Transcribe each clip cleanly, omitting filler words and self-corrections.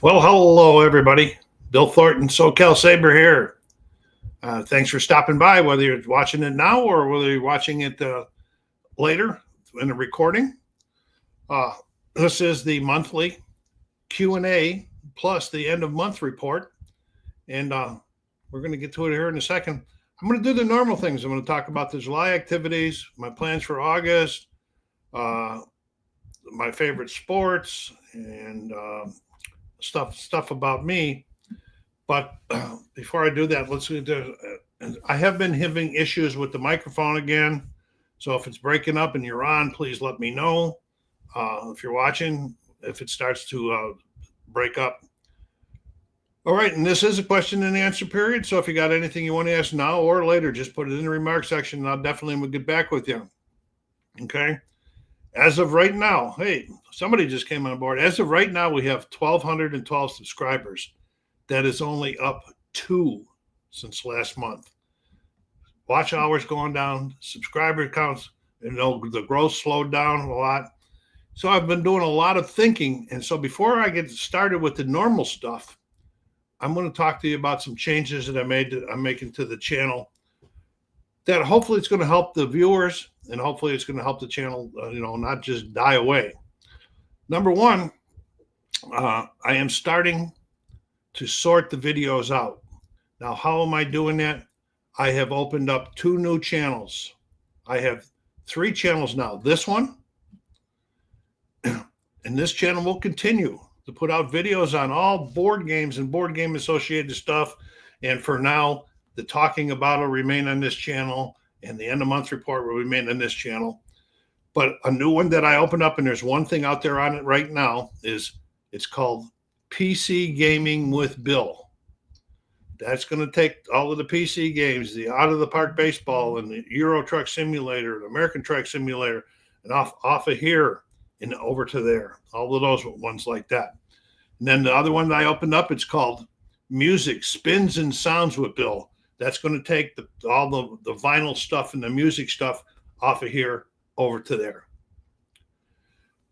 Well, hello, everybody. Bill Thornton, SoCalSabre here. Thanks for stopping by, whether you're watching it now or whether you're watching it later in the recording. Uh, this is the monthly Q&A plus the end of month report. And we're going to get to it here in a second. I'm going to do the normal things. I'm going to talk about the July activities, my plans for August, my favorite sports, and stuff about me. But before I do that, let's do. I have been having issues with the microphone again. So if it's breaking up and you're on, please let me know. If you're watching, if it starts to break up. All right, and this is a question and answer period. So if you got anything you want to ask now or later, just put it in the remarks section, and I'll definitely get back with you. Okay. As of right now, hey, somebody just came on board. As of right now, we have 1,212 subscribers. That is only up 2 since last month. Watch hours going down, subscriber counts, the growth slowed down a lot. So I've been doing a lot of thinking. And so before I get started with the normal stuff, I'm going to talk to you about some changes that I'm making to the channel that hopefully it's going to help the viewers and hopefully it's going to help the channel, not just die away. Number one, I am starting to sort the videos out. Now, how am I doing that? I have opened up 2 new channels. I have 3 channels now. This one, and this channel will continue to put out videos on all board games and board game associated stuff. And for now, the talking about will remain on this channel and the end of month report will remain on this channel. But a new one that I opened up, and there's one thing out there on it right now, it's called PC Gaming with Bill. That's going to take all of the PC games, the Out of the Park Baseball and the Euro Truck Simulator, the American Truck Simulator, and off of here and over to there. All of those ones like that. And then the other one that I opened up, it's called Music Spins and Sounds with Bill. That's going to take all the vinyl stuff and the music stuff off of here over to there.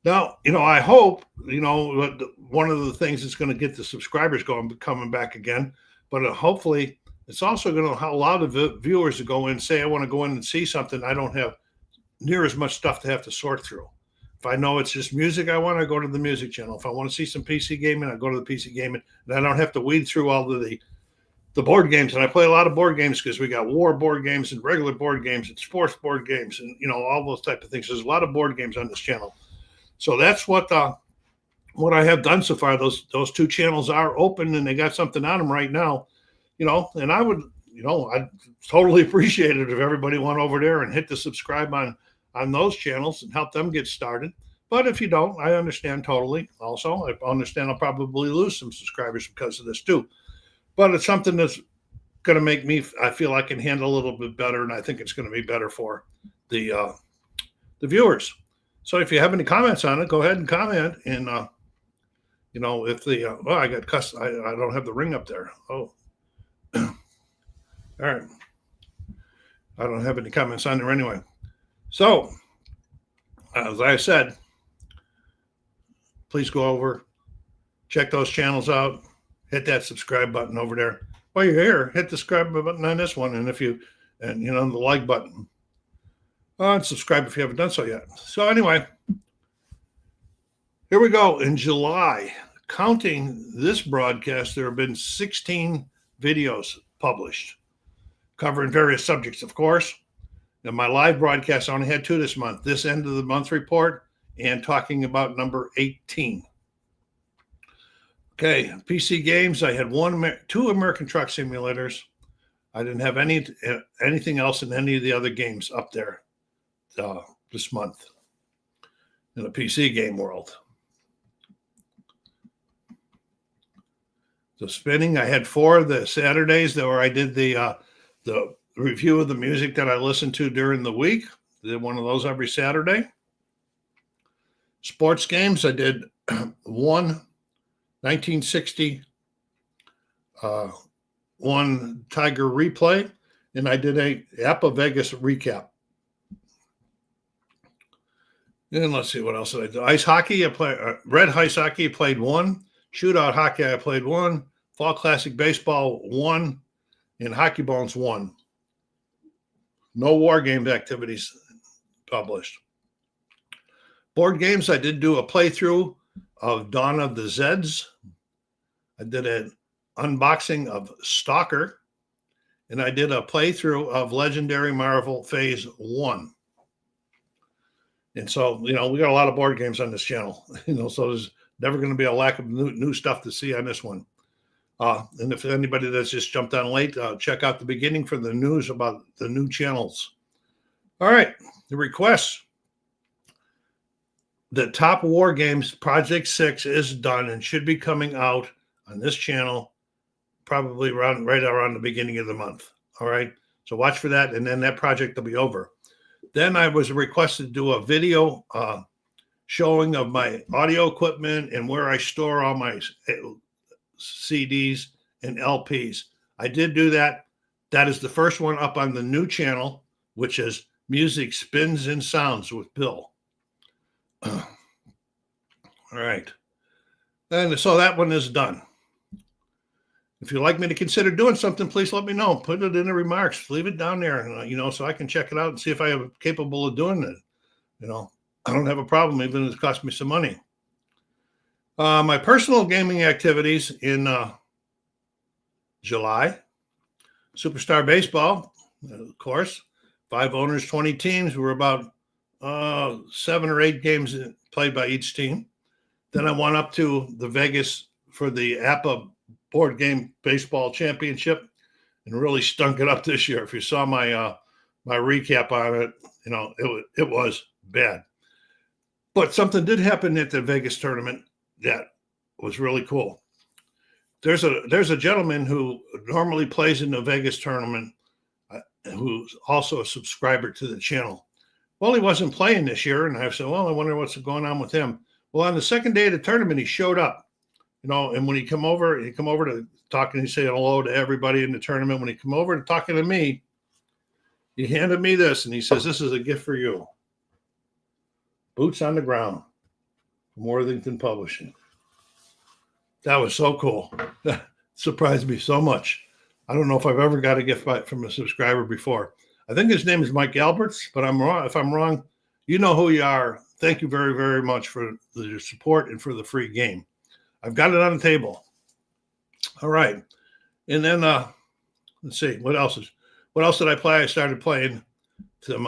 Now, I hope, one of the things that's going to get the subscribers coming back again, but hopefully it's also going to allow the viewers to go in and say, I want to go in and see something. I don't have near as much stuff to have to sort through. If I know it's just music I want, I go to the music channel. If I want to see some PC gaming, I go to the PC gaming, and I don't have to weed through all of the board games. And I play a lot of board games because we got war board games and regular board games and sports board games and, all those type of things. There's a lot of board games on this channel. So that's what I have done so far. Those 2 channels are open and they got something on them right now, and I would, I'd totally appreciate it if everybody went over there and hit the subscribe on those channels and help them get started. But if you don't, I understand totally. Also, I understand I'll probably lose some subscribers because of this too. But it's something that's going to make me, I feel I can handle a little bit better, and I think it's going to be better for the viewers. So if you have any comments on it, go ahead and comment. And, if I got cussed, I don't have the ring up there. Oh, all right. I don't have any comments on there anyway. So, as I said, please go over, check those channels out, hit that subscribe button over there. While you're here, hit the subscribe button on this one, and the like button. And subscribe if you haven't done so yet. So anyway, here we go. In July, counting this broadcast, there have been 16 videos published, covering various subjects, of course. Now, my live broadcast, I only had 2 this month. This end of the month report and talking about number 18. Okay, PC games, I had 2 American Truck Simulators. I didn't have anything else in any of the other games up there this month in the PC game world. So spinning, I had 4 of the Saturdays where I did the review of the music that I listened to during the week. I did one of those every Saturday. Sports games, I did 1 1960 1 Tiger replay, and I did a Appa Vegas recap. And let's see, what else did I do? Ice hockey, I played red ice hockey, played 1. Shootout hockey, I played 1. Fall Classic Baseball, 1. And Hockey Bones, 1. No War Games activities published. Board games, I did do a playthrough of Dawn of the Zeds. I did an unboxing of Stalker. And I did a playthrough of Legendary Marvel Phase 1. And so, we got a lot of board games on this channel, so there's never going to be a lack of new stuff to see on this one. And if anybody that's just jumped on late, check out the beginning for the news about the new channels. All right, the requests. The Top War Games Project 6 is done and should be coming out on this channel probably right around the beginning of the month. All right, so watch for that, and then that project will be over. Then I was requested to do a video showing of my audio equipment and where I store all my CDs and LPs. I did do that. That is the first one up on the new channel, which is Music Spins and Sounds with Bill. All right. And so that one is done. If you'd like me to consider doing something, please let me know. Put it in the remarks. Leave it down there, so I can check it out and see if I am capable of doing it. I don't have a problem, even if it costs me some money. My personal gaming activities in July. Superstar Baseball, of course. 5 owners, 20 teams. We're about 7 or 8 games played by each team. Then I went up to the Vegas for the APA Board Game Baseball Championship and really stunk it up this year. If you saw my my recap on it, it was bad. But something did happen at the Vegas tournament that was really cool. There's a gentleman who normally plays in the Vegas tournament who's also a subscriber to the channel. Well, he wasn't playing this year, and I said, well, I wonder what's going on with him. Well, on the second day of the tournament, he showed up. And when he come over to talk and he say hello to everybody in the tournament. When he come over to talking to me, he handed me this and he says, "This is a gift for you. Boots on the Ground from Worthington Publishing." That was so cool. That surprised me so much. I don't know if I've ever got a gift from a subscriber before. I think his name is Mike Alberts, but I'm wrong. If I'm wrong, you know who you are. Thank you very, very much for the support and for the free game. I've got it on the table. All right. And then let's see, what else did I play? I started playing some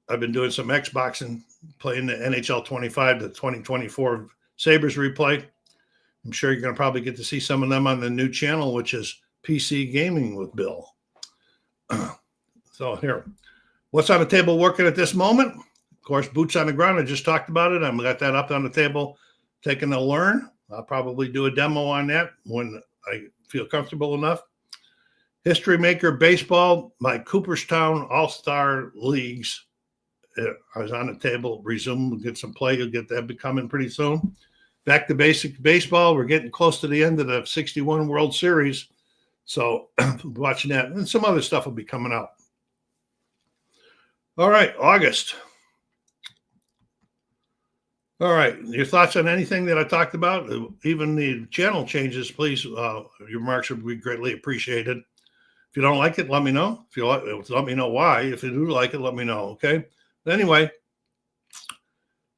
I've been doing some Xboxing, playing the NHL 25, the 2024 Sabres replay. I'm sure you're going to probably get to see some of them on the new channel, which is PC Gaming with Bill. So here, what's on the table working at this moment? Of course, Boots on the Ground. I just talked about it. I've got that up on the table, taking a learn. I'll probably do a demo on that when I feel comfortable enough. History Maker Baseball, my Cooperstown All-Star Leagues. I was on the table, resume, we'll get some play. You'll get that coming pretty soon. Back to basic baseball. We're getting close to the end of the 61 World Series. So watching that. And some other stuff will be coming out. All right, August. All right, your thoughts on anything that I talked about, even the channel changes, please, your remarks would be greatly appreciated. If you don't like it, let me know. If you like, let me know why. If you do like it, let me know, okay? But anyway,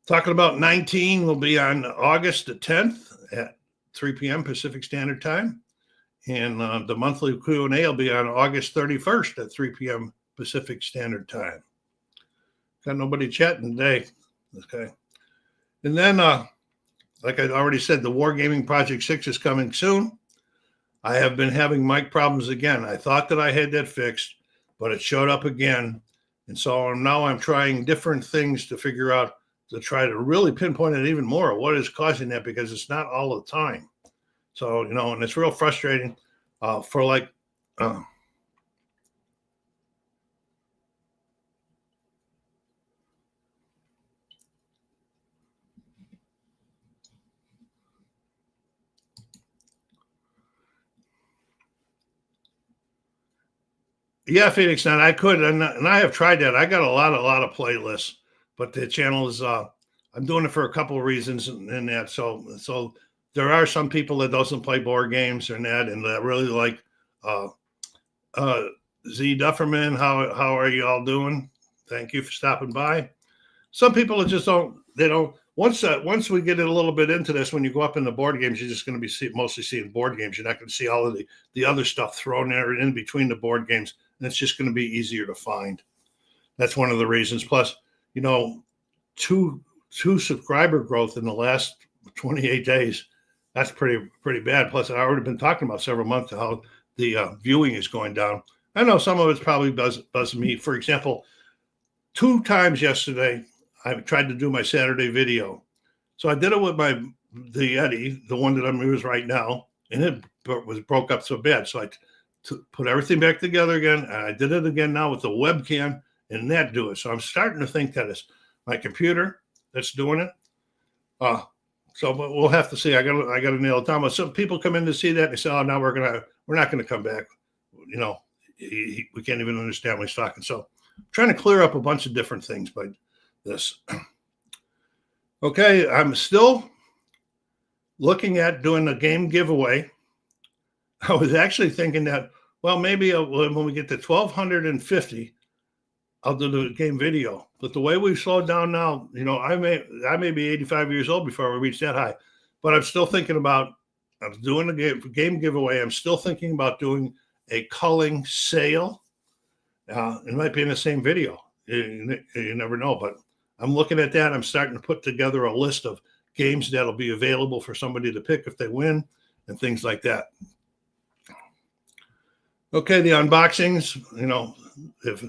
talking about 19 will be on August the 10th at 3 p.m. Pacific Standard Time. And the monthly Q&A will be on August 31st at 3 p.m. Pacific Standard Time. Got nobody chatting today, okay? And then, like I already said, the Wargaming Project 6 is coming soon. I have been having mic problems again. I thought that I had that fixed, but it showed up again. And so now I'm trying different things to figure out, to try to really pinpoint it even more, what is causing that, because it's not all the time. So, and it's real frustrating for like, yeah, Phoenix, now I could, and I have tried that. I got a lot of playlists, but the channel is, I'm doing it for a couple of reasons and that. So there are some people that doesn't play board games or that, and that really like Z Dufferman. How are you all doing? Thank you for stopping by. Some people that just don't. They don't. Once we get a little bit into this, when you go up in the board games, you're just going to be mostly seeing board games. You're not going to see all of the other stuff thrown there in between the board games, and it's just going to be easier to find. That's one of the reasons. Plus, two subscriber growth in the last 28 days. That's pretty bad. Plus, I've already been talking about several months how the viewing is going down. I know some of it's probably buzzing me. For example, 2 times yesterday, I tried to do my Saturday video. So I did it with the Yeti, the one that I'm using right now, and it broke up so bad. So I put everything back together again, and I did it again now with the webcam, and that do it. So I'm starting to think that it's my computer that's doing it. So but we'll have to see. I got to nail it down. But some people come in to see that and they say, "Oh, now we're not gonna come back." We can't even understand what he's talking. So I'm trying to clear up a bunch of different things by this. Okay, I'm still looking at doing a game giveaway. I was actually thinking that, well, maybe when we get to 1,250, I'll do the game video. But the way we've slowed down now, I may be 85 years old before we reach that high. But I'm still thinking about doing a game giveaway. I'm still thinking about doing a culling sale. It might be in the same video. You never know. But I'm looking at that. I'm starting to put together a list of games that'll be available for somebody to pick if they win and things like that. Okay, the unboxings, if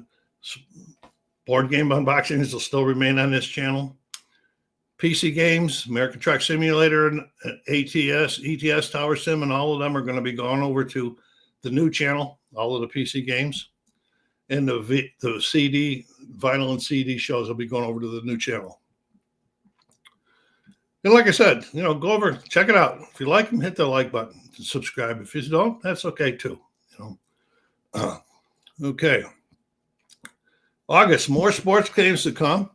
board game unboxings will still remain on this channel. PC games, American Truck Simulator, and ETS Tower Sim, and all of them are going to be going over to the new channel, all of the PC games. And the CD, vinyl and CD shows will be going over to the new channel. And like I said, go over, check it out. If you like them, hit the like button, subscribe. If you don't, that's okay too. Okay. August, more sports games to come.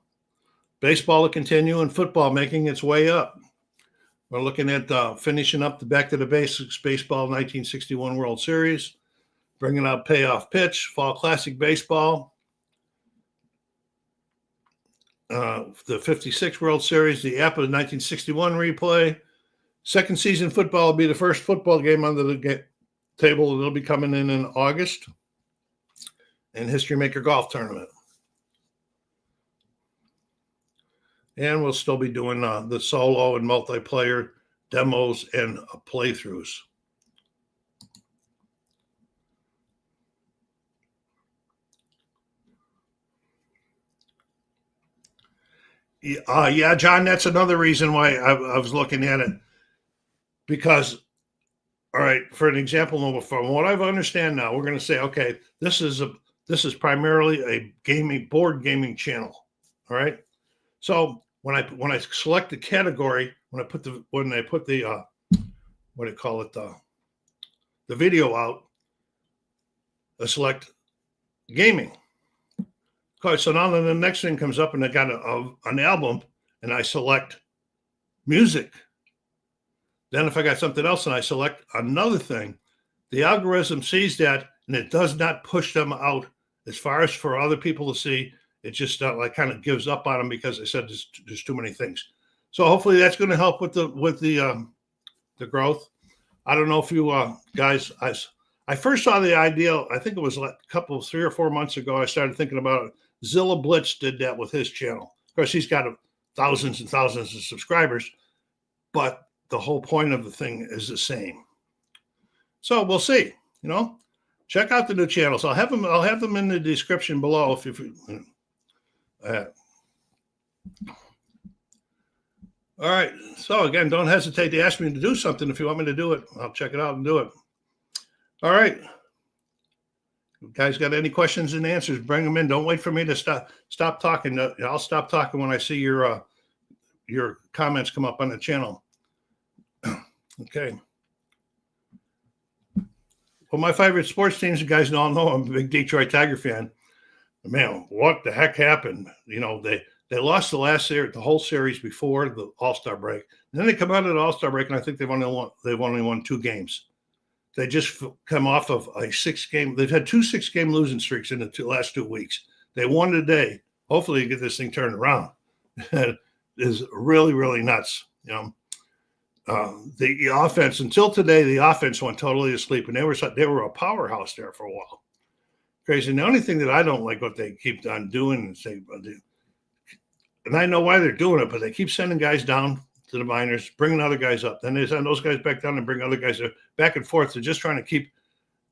Baseball to continue, and football making its way up. We're looking at finishing up the Back to the Basics Baseball 1961 World Series, bringing out Payoff Pitch, Fall Classic Baseball, the 56 World Series, the APA 1961 replay. Second season football will be the first football game under the table. It'll be coming in August. And History Maker Golf Tournament. And we'll still be doing the solo and multiplayer demos and playthroughs. Yeah, John, that's another reason why I was looking at it. Because, all right, for an example, from what I understand now, we're going to say, okay, this is primarily a board gaming channel. All right. So when I select the category, when I put the what do you call it, the video out, I select gaming. Okay, so now the next thing comes up and I got an album and I select music. Then if I got something else and I select another thing, the algorithm sees that and it does not push them out as far as for other people to see. It just kind of gives up on them because they said there's too many things. So hopefully that's going to help with the growth. I don't know if you guys, I first saw the idea, I think it was like 3 or 4 months ago. I started thinking about it. Zilla Blitz did that with his channel. Of course, he's got thousands and thousands of subscribers, but the whole point of the thing is the same. So we'll see. Check out the new channels. I'll have them in the description below if you. All right. So again, don't hesitate to ask me to do something. If you want me to do it, I'll check it out and do it. All right. You guys got any questions and answers? Bring them in. Don't wait for me to stop talking. I'll stop talking when I see your comments come up on the channel. Okay. Well, my favorite sports teams, you guys all know I'm a big Detroit Tiger fan. Man, what the heck happened? They They lost the whole series before the All-Star break. And then they come out of the All-Star break, and I think they've only won 2 games. They just come off of a 6-game. They've had 2 6-game losing streaks in the last 2 weeks. They won today. Hopefully, you get this thing turned around. It is really, really nuts. The offense until today, the offense went totally asleep, and they were a powerhouse there for a while. Crazy. And the only thing that I don't like what they keep on doing and I know why they're doing it, but they keep sending guys down to the minors, bringing other guys up. Then they send those guys back down and bring other guys back and forth. They're just trying to keep,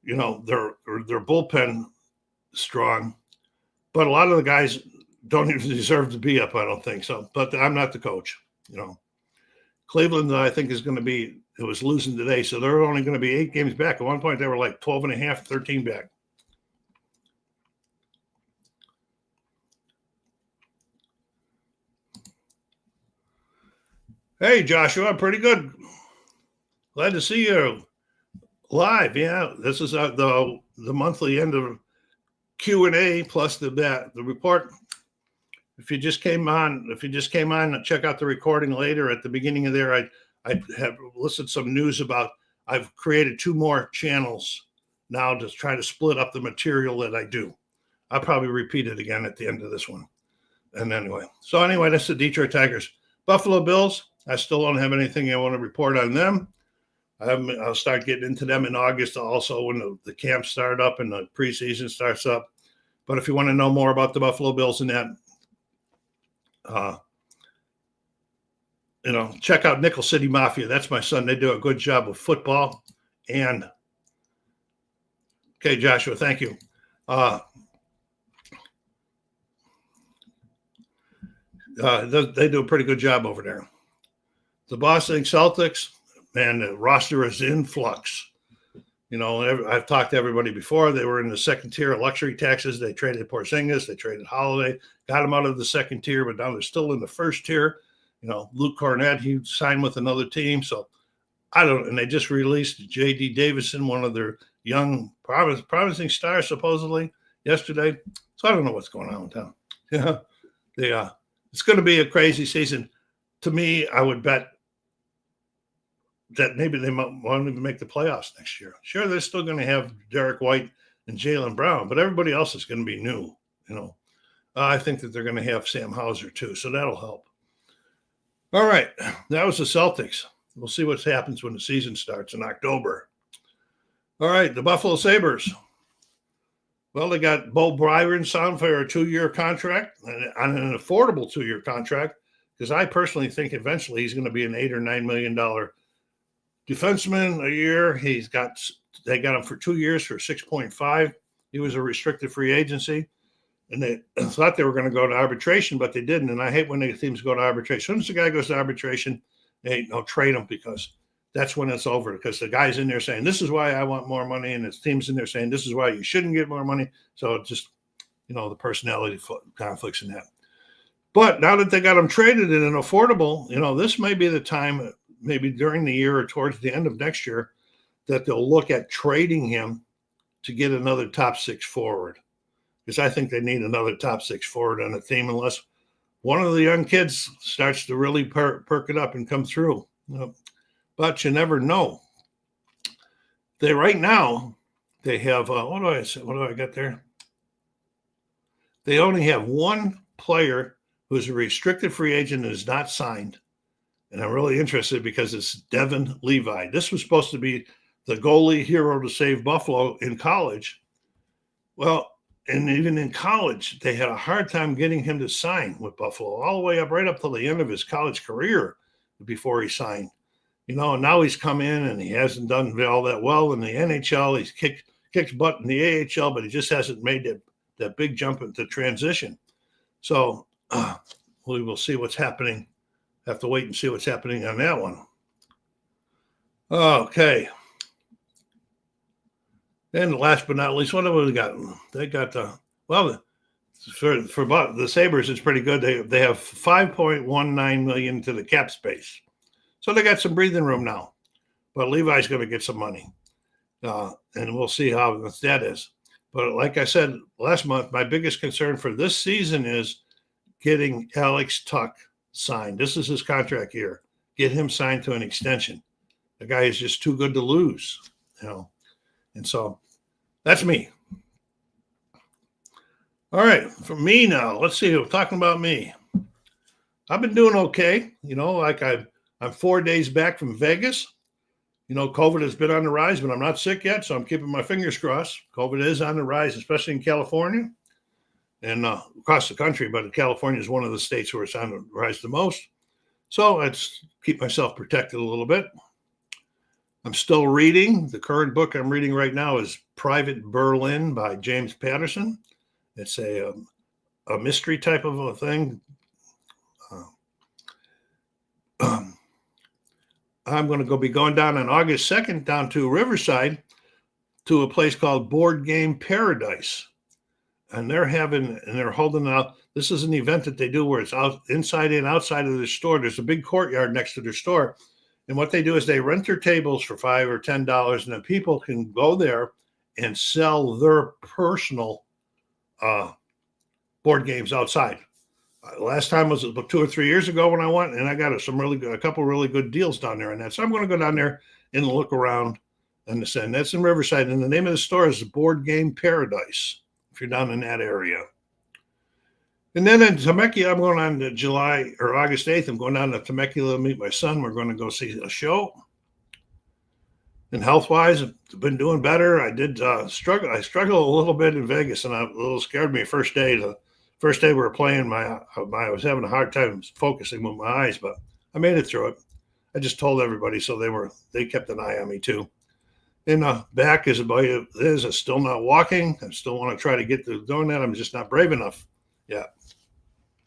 their bullpen strong. But a lot of the guys don't even deserve to be up, I don't think so. But I'm not the coach. Cleveland, I think, it was losing today, so they're only going to be 8 games back. At one point, they were like 12 and a half, 13 back. Hey, Joshua, pretty good. Glad to see you live. Yeah, this is the monthly end of Q&A plus the report. If you just came on, check out the recording later. At the beginning of there, I have listed some news about. I've created 2 more channels now to try to split up the material that I do. I'll probably repeat it again at the end of this one. And anyway, that's the Detroit Tigers. Buffalo Bills. I still don't have anything I want to report on them. I'll start getting into them in August also when the camps start up and the preseason starts up. But if you want to know more about the Buffalo Bills and that, check out Nickel City Mafia. That's my son. They do a good job with football. And okay, Joshua, thank you. They do a pretty good job over there. The Boston Celtics, man, the roster is in flux. I've talked to everybody before. They were in the second tier of luxury taxes. They traded Porzingis. They traded Holiday. Got them out of the second tier, but now they're still in the first tier. Luke Cornett, he signed with another team. So I don't. And they just released J.D. Davison, one of their young promising stars, supposedly yesterday. So I don't know what's going on with them. Yeah, it's going to be a crazy season. To me, I would bet that maybe they won't even make the playoffs next year. Sure, they're still going to have Derek White and Jaylen Brown, but everybody else is going to be new. I think that they're going to have Sam Hauser too, so that'll help. All right, that was the Celtics. We'll see what happens when the season starts in October. All right, the Buffalo Sabres. Well, they got Bo Byron signed for a 2-year contract, on an affordable 2-year contract, because I personally think eventually he's going to be an $8 or $9 million defenseman a year. They got him for 2 years for 6.5. He was a restricted free agency, and they thought they were going to go to arbitration, but they didn't. And I hate when the teams go to arbitration. As soon as the guy goes to arbitration, they trade him, because that's when it's over. Because the guy's in there saying, "This is why I want more money," and his team's in there saying, "This is why you shouldn't get more money." So it's just, the personality conflicts in that. But now that they got him traded in an affordable, this may be the time, maybe during the year or towards the end of next year, that they'll look at trading him to get another top 6 forward. Because I think they need another top 6 forward on the team, unless one of the young kids starts to really perk it up and come through. But you never know. Right now, they have, what do I got there? They only have one player who's a restricted free agent and is not signed. And I'm really interested because it's Devin Levi. This was supposed to be the goalie hero to save Buffalo in college. Well, and even in college, they had a hard time getting him to sign with Buffalo, all the way up, right up till the end of his college career before he signed. And now he's come in and he hasn't done all that well in the NHL. He's kicked butt in the AHL, but he just hasn't made that big jump into transition. So we will see what's happening. Have to wait and see what's happening on that one. Okay. And last but not least, what have we got? They got for the Sabres, it's pretty good. They have $5.19 million to the cap space, so they got some breathing room now. But Levi's going to get some money, and we'll see how that is. But like I said last month, my biggest concern for this season is getting Alex Tuck signed. This is his contract year. Get him signed to an extension. The guy is just too good to lose, you know. And so that's me. All right, for me now, let's see. We're talking about me. I've been doing okay. You know, like I'm 4 days back from Vegas. You know, COVID has been on the rise, but I'm not sick yet, so I'm keeping my fingers crossed. COVID is on the rise, especially in California and across the country, but California is one of the states where it's on the rise the most. So let's keep myself protected a little bit. I'm still reading. The current book I'm reading right now is Private Berlin by James Patterson. It's a mystery type of a thing. I'm going to be going down on August 2nd down to Riverside to a place called Board Game Paradise. And they're holding out. This is an event that they do where it's out inside and outside of their store. There's a big courtyard next to their store. And what they do is they rent their tables for $5 or $10, and then people can go there and sell their personal board games outside. Last time was about 2 or 3 years ago when I went, and I got a couple really good deals down there on that. So I'm going to go down there and look around. And that's in Riverside. And the name of the store is Board Game Paradise, if you're down in that area. And then in Temecula, I'm going on to July or August 8th. I'm going down to Temecula to meet my son. We're going to go see a show. And health-wise, I've been doing better. I did struggle. I struggled a little bit in Vegas, and it a little scared me first day. The first day we were playing, I was having a hard time focusing with my eyes, but I made it through it. I just told everybody, so they kept an eye on me too. And back is about it is. I'm still not walking. I still want to try to get to doing that. I'm just not brave enough yet.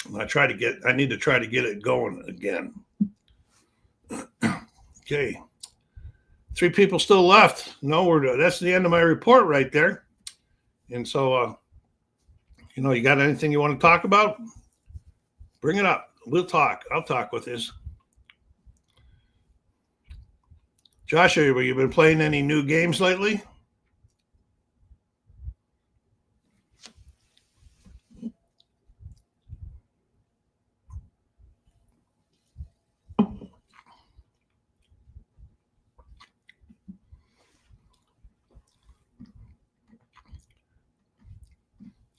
And I need to try to get it going again. Okay. 3 people still left. No, that's the end of my report right there. And so, you got anything you want to talk about? Bring it up. We'll talk. I'll talk with this. Josh, have you been playing any new games lately?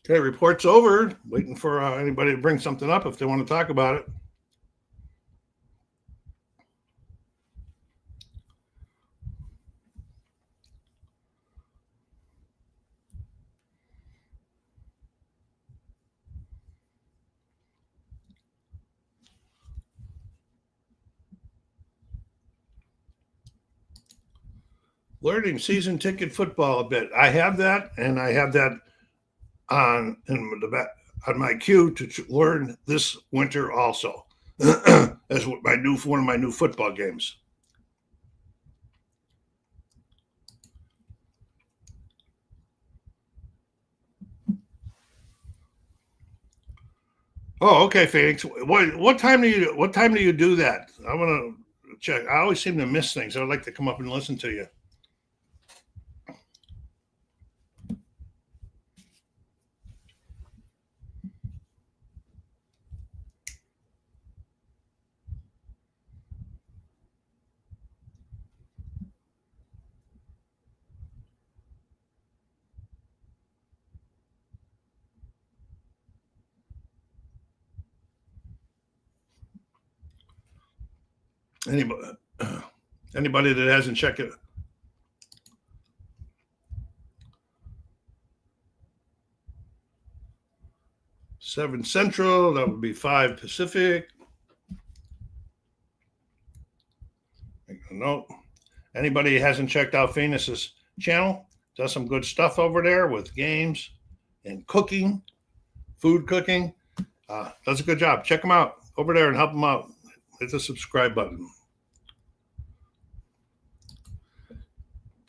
Okay, report's over. Waiting for anybody to bring something up if they want to talk about it. Learning season ticket football a bit. I have that, and I have that on my queue to learn this winter also as one of my new football games. Oh, okay, Phoenix. What time do you do that? I want to check. I always seem to miss things. I'd like to come up and listen to you. Anybody that hasn't checked it. 7 Central, that would be 5 Pacific. Make a note. Anybody hasn't checked out Phoenix's channel, does some good stuff over there with games and cooking, food cooking. Does a good job. Check them out over there and help them out. Hit the subscribe button.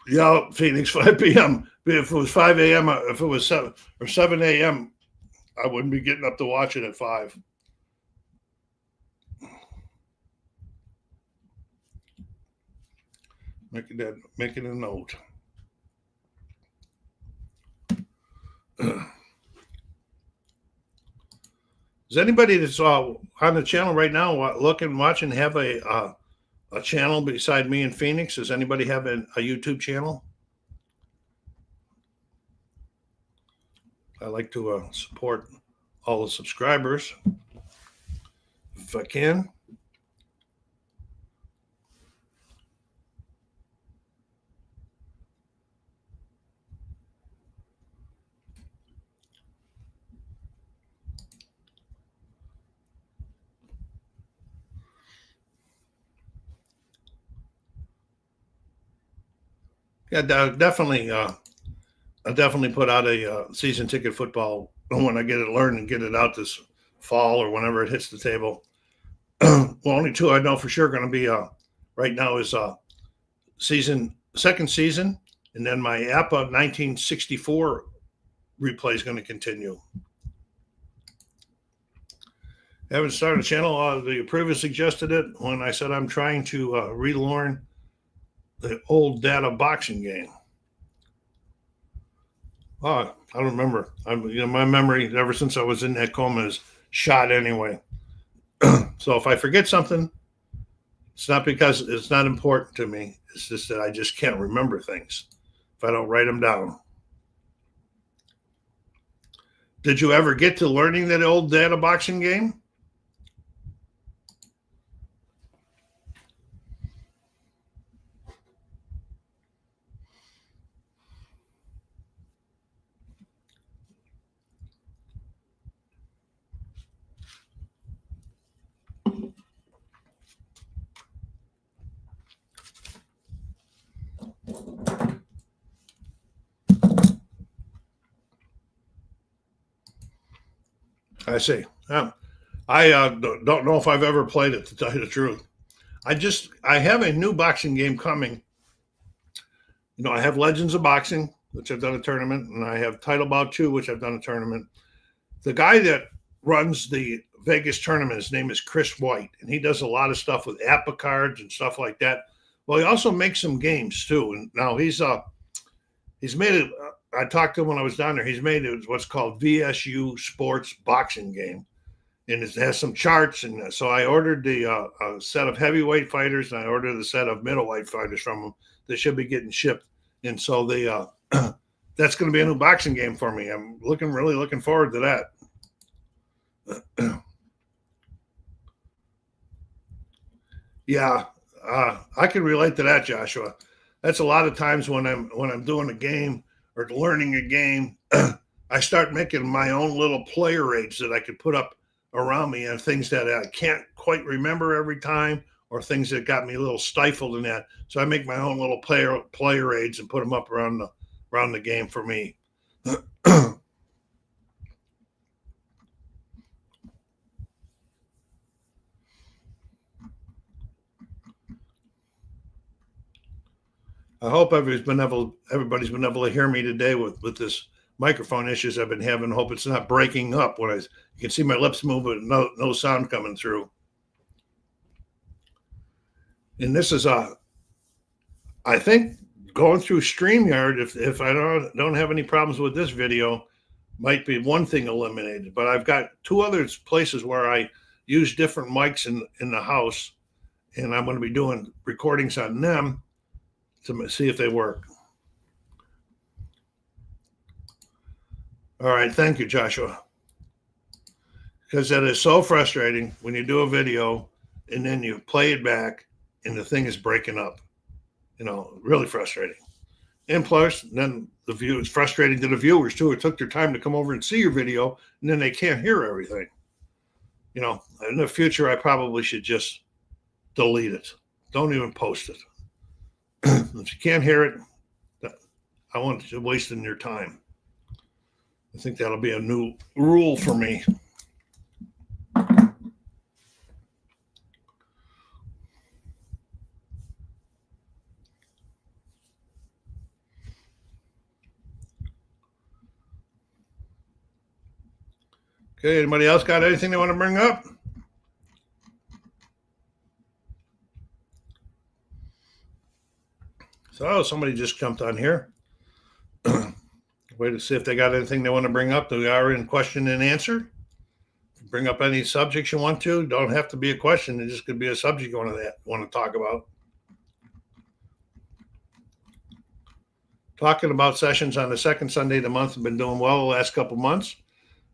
Yeah, Phoenix, 5 p.m. If it was 5 a.m., if it was 7 a.m., I wouldn't be getting up to watch it at 5. Making a note. Is anybody that's on the channel right now watching have a channel beside me in Phoenix? Does anybody have a YouTube channel? I like to support all the subscribers if I can. Yeah, definitely. I definitely put out a season ticket football when I get it learned and get it out this fall or whenever it hits the table. Well, only two I know for sure going to be right now is second season, and then my APA 1964 replay is going to continue. I haven't started a channel. The previous suggested it when I said I'm trying to relearn the old data boxing game. Oh, I don't remember. My memory ever since I was in that coma is shot anyway. So if I forget something, it's not because it's not important to me. It's just that I just can't remember things if I don't write them down. Did you ever get to learning that old data boxing game? I see. I don't know if I've ever played it, to tell you the truth. I have a new boxing game coming. I have Legends of Boxing, which I've done a tournament, and I have Title Bout 2, which I've done a tournament. The guy that runs the Vegas tournament, his name is Chris White, and he does a lot of stuff with APA cards and stuff like that. Well, he also makes some games too. And now he's made it. I talked to him when I was down there. He's made it what's called VSU Sports Boxing Game, and it has some charts. And so I ordered the a set of heavyweight fighters, and I ordered a set of middleweight fighters from him. They should be getting shipped, and so they that's going to be a new boxing game for me. I'm really looking forward to that. Yeah, I can relate to that, Joshua. That's a lot of times when I'm doing a game or learning a game, I start making my own little player aids that I could put up around me and things that I can't quite remember every time, or things that got me a little stifled in that. So I make my own little player aids and put them up around the game for me. I hope everybody's been able to hear me today with this microphone issues I've been having. Hope it's not breaking up when you can see my lips move, but no sound coming through. And this is I think going through StreamYard, if I don't have any problems with this video, might be one thing eliminated. But I've got two other places where I use different mics in the house, and I'm going to be doing recordings on them to see if they work. All right, thank you, Joshua. Because that is so frustrating when you do a video and then you play it back and the thing is breaking up. Really frustrating. And plus, then it's frustrating to the viewers too. It took their time to come over and see your video, and then they can't hear everything. In the future, I probably should just delete it. Don't even post it. If you can't hear it, I want you wasting your time. I think that'll be a new rule for me. Okay, anybody else got anything they want to bring up? So somebody just jumped on here. Wait to see if they got anything they want to bring up. We are in question and answer. bring up any subjects you want to. Don't have to be a question. It just could be a subject you want to talk about. Talking about sessions on the second Sunday of the month have been doing well the last couple months.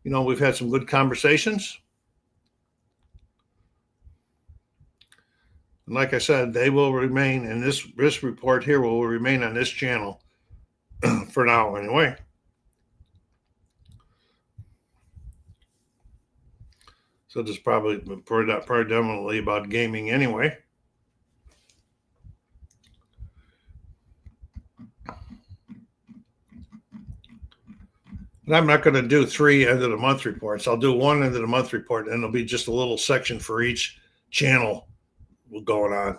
You know, we've had some good conversations. And like I said, they will remain, and this report here will remain on this channel for now anyway. So this is probably predominantly about gaming anyway. And I'm not going to do 3 end of the month reports. I'll do 1 end of the month report, and it'll be just a little section for each channel going on.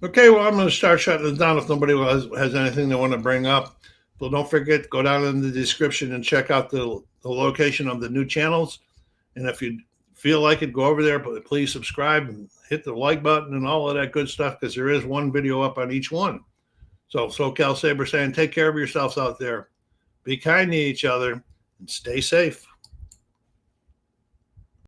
Okay, well, I'm going to start shutting it down if nobody has anything they want to bring up. But don't forget, go down in the description and check out the location of the new channels. And if you feel like it, go over there, but please subscribe and hit the like button and all of that good stuff, because there is one video up on each one. So SoCalSabre saying, take care of yourselves out there. Be kind to each other and stay safe.